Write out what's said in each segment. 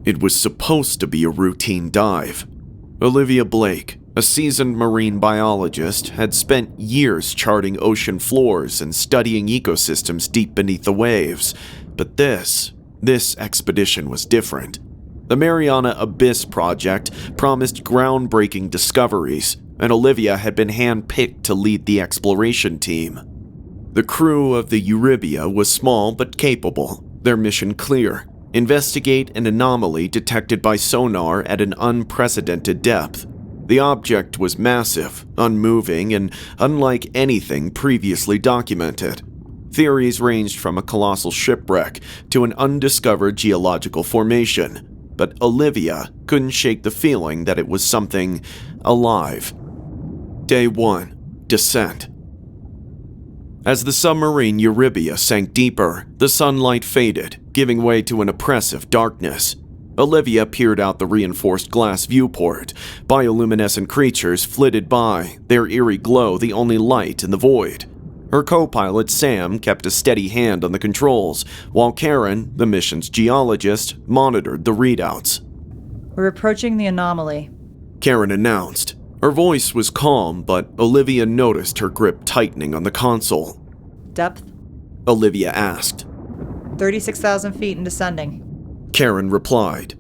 It was supposed to be a routine dive. Olivia Blake, a seasoned marine biologist, had spent years charting ocean floors and studying ecosystems deep beneath the waves. But this expedition was different. The Mariana Abyss Project promised groundbreaking discoveries, and Olivia had been handpicked to lead the exploration team. The crew of the Eurybia was small but capable, their mission clear: investigate an anomaly detected by sonar at an unprecedented depth. The object was massive, unmoving, and unlike anything previously documented. Theories ranged from a colossal shipwreck to an undiscovered geological formation, but Olivia couldn't shake the feeling that it was something alive. Day 1. Descent. As the submarine Eurybia sank deeper, the sunlight faded, giving way to an oppressive darkness. Olivia peered out the reinforced glass viewport. Bioluminescent creatures flitted by, their eerie glow the only light in the void. Her co-pilot Sam kept a steady hand on the controls, while Karen, the mission's geologist, monitored the readouts. "We're approaching the anomaly," Karen announced. Her voice was calm, but Olivia noticed her grip tightening on the console. "Depth?" Olivia asked. 36,000 feet and descending." Karen replied.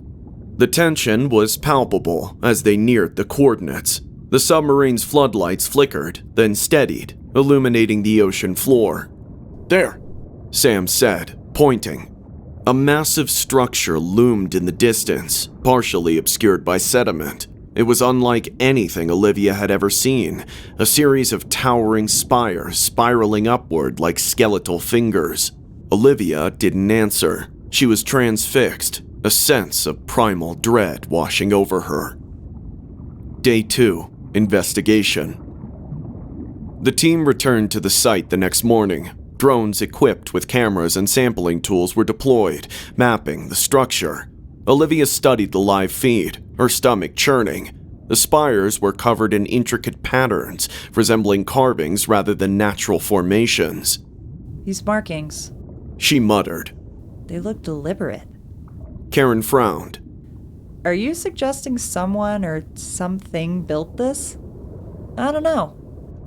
The tension was palpable as they neared the coordinates. The submarine's floodlights flickered, then steadied, illuminating the ocean floor. "There," Sam said, pointing. A massive structure loomed in the distance, partially obscured by sediment. It was unlike anything Olivia had ever seen, a series of towering spires spiraling upward like skeletal fingers. Olivia didn't answer. She was transfixed, a sense of primal dread washing over her. Day 2. Investigation. The team returned to the site the next morning. Drones equipped with cameras and sampling tools were deployed, mapping the structure. Olivia studied the live feed, her stomach churning. The spires were covered in intricate patterns, resembling carvings rather than natural formations. "These markings, She muttered. they look deliberate." Karen frowned. "Are you suggesting someone or something built this?" "I don't know,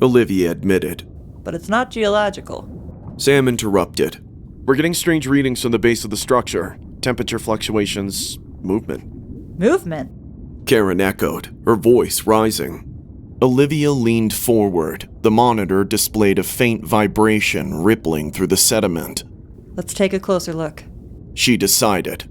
Olivia admitted. but it's not geological." Sam interrupted. "We're getting strange readings from the base of the structure. Temperature fluctuations, movement." "Movement?" Karen echoed, her voice rising. Olivia leaned forward. The monitor displayed a faint vibration rippling through the sediment. "Let's take a closer look." She decided.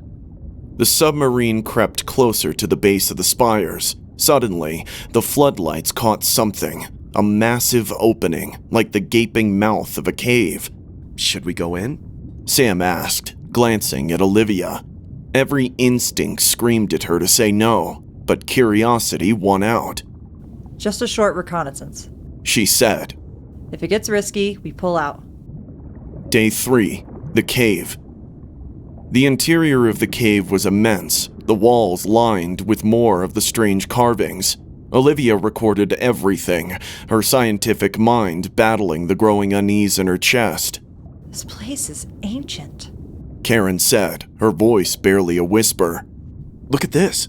The submarine crept closer to the base of the spires. Suddenly, the floodlights caught something. A massive opening, like the gaping mouth of a cave. "Should we go in?" Sam asked, glancing at Olivia. Every instinct screamed at her to say no, but curiosity won out. "Just a short reconnaissance. She said. If it gets risky, we pull out." Day 3. The cave. The interior of the cave was immense, the walls lined with more of the strange carvings. Olivia recorded everything, her scientific mind battling the growing unease in her chest. "This place is ancient." Karen said, her voice barely a whisper. "Look at this,"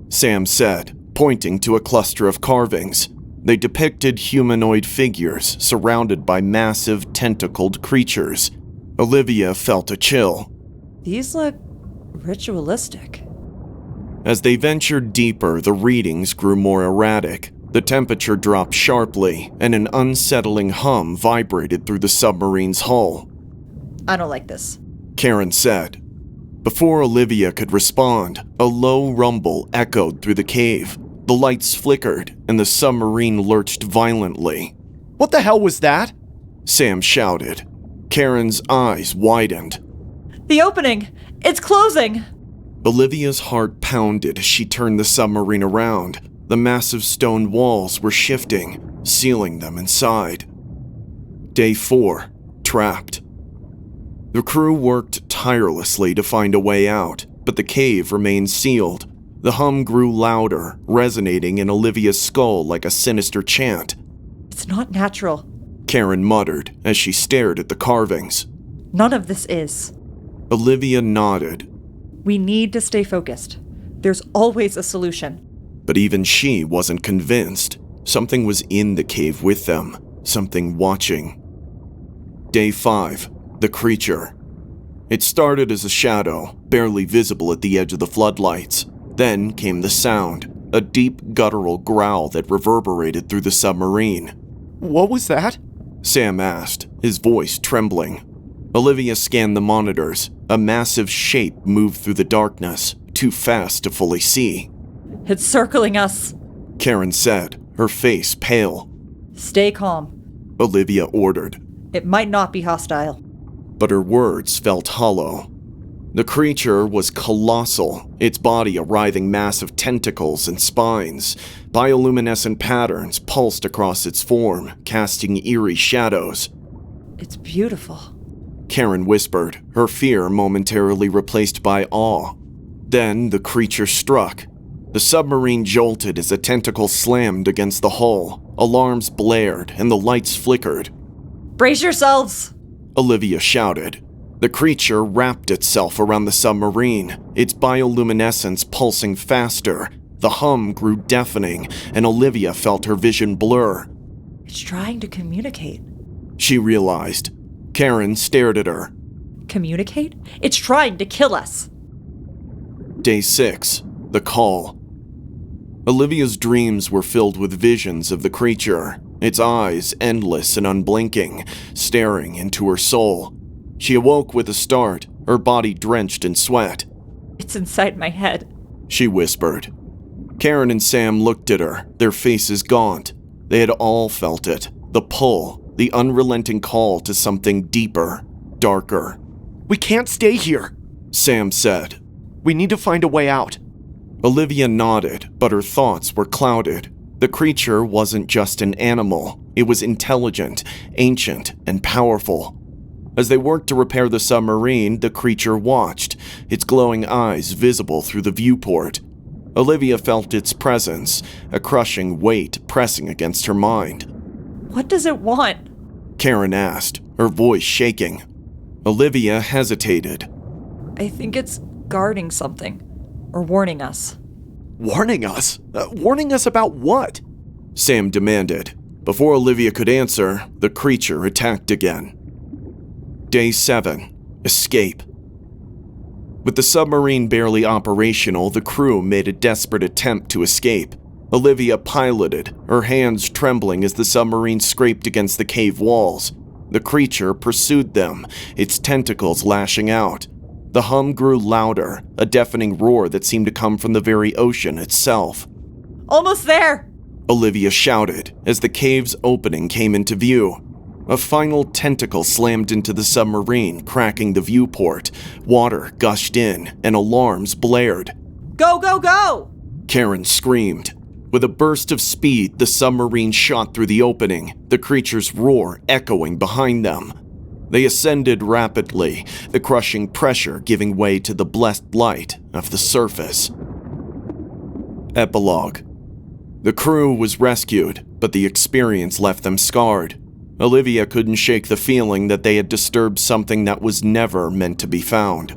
Sam said, pointing to a cluster of carvings. They depicted humanoid figures surrounded by massive tentacled creatures. Olivia felt a chill. "These look ritualistic." As they ventured deeper, the readings grew more erratic. The temperature dropped sharply, and an unsettling hum vibrated through the submarine's hull. "I don't like this," Karen said. Before Olivia could respond, a low rumble echoed through the cave. The lights flickered, and the submarine lurched violently. "What the hell was that?" Sam shouted. Karen's eyes widened. "The opening! It's closing!" Olivia's heart pounded as she turned the submarine around. The massive stone walls were shifting, sealing them inside. Day 4. Trapped. The crew worked tirelessly to find a way out, but the cave remained sealed. The hum grew louder, resonating in Olivia's skull like a sinister chant. "It's not natural." Karen muttered as she stared at the carvings. "None of this is." Olivia nodded. "We need to stay focused. There's always a solution. But even she wasn't convinced. Something was in the cave with them, something watching. Day 5, the creature. It started as a shadow, barely visible at the edge of the floodlights. Then came the sound, a deep guttural growl that reverberated through the submarine. What was that? Sam asked, his voice trembling. Olivia scanned the monitors. A massive shape moved through the darkness, too fast to fully see. It's circling us. Karen said, her face pale. Stay calm. Olivia ordered. It might not be hostile. But her words felt hollow. The creature was colossal, its body a writhing mass of tentacles and spines. Bioluminescent patterns pulsed across its form, casting eerie shadows. It's beautiful. Karen whispered, her fear momentarily replaced by awe. Then the creature struck. The submarine jolted as a tentacle slammed against the hull. Alarms blared and the lights flickered. Brace yourselves! Olivia shouted. The creature wrapped itself around the submarine, its bioluminescence pulsing faster. The hum grew deafening, and Olivia felt her vision blur. It's trying to communicate. She realized. Karen stared at her. Communicate? It's trying to kill us! Day 6, the call. Olivia's dreams were filled with visions of the creature, its eyes endless and unblinking, staring into her soul. She awoke with a start, her body drenched in sweat. It's inside my head, she whispered. Karen and Sam looked at her, their faces gaunt. They had all felt it, the pull, the unrelenting call to something deeper, darker. We can't stay here, Sam said. We need to find a way out. Olivia nodded, but her thoughts were clouded. The creature wasn't just an animal. It was intelligent, ancient, and powerful. As they worked to repair the submarine, the creature watched, its glowing eyes visible through the viewport. Olivia felt its presence, a crushing weight pressing against her mind. What does it want? Karen asked, her voice shaking. Olivia hesitated. I think it's guarding something, or warning us. Warning us? Warning us about what? Sam demanded. Before Olivia could answer, the creature attacked again. Day 7, escape. With the submarine barely operational, the crew made a desperate attempt to escape. Olivia piloted, her hands trembling as the submarine scraped against the cave walls. The creature pursued them, its tentacles lashing out. The hum grew louder, a deafening roar that seemed to come from the very ocean itself. Almost there! Olivia shouted as the cave's opening came into view. A final tentacle slammed into the submarine, cracking the viewport. Water gushed in, and alarms blared. Go, go, go! Karen screamed. With a burst of speed, the submarine shot through the opening, the creature's roar echoing behind them. They ascended rapidly, the crushing pressure giving way to the blessed light of the surface. Epilogue. The crew was rescued, but the experience left them scarred. Olivia couldn't shake the feeling that they had disturbed something that was never meant to be found.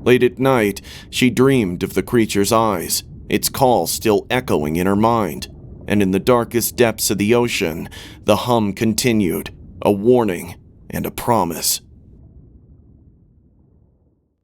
Late at night, she dreamed of the creature's eyes, its call still echoing in her mind. And in the darkest depths of the ocean, the hum continued, a warning and a promise.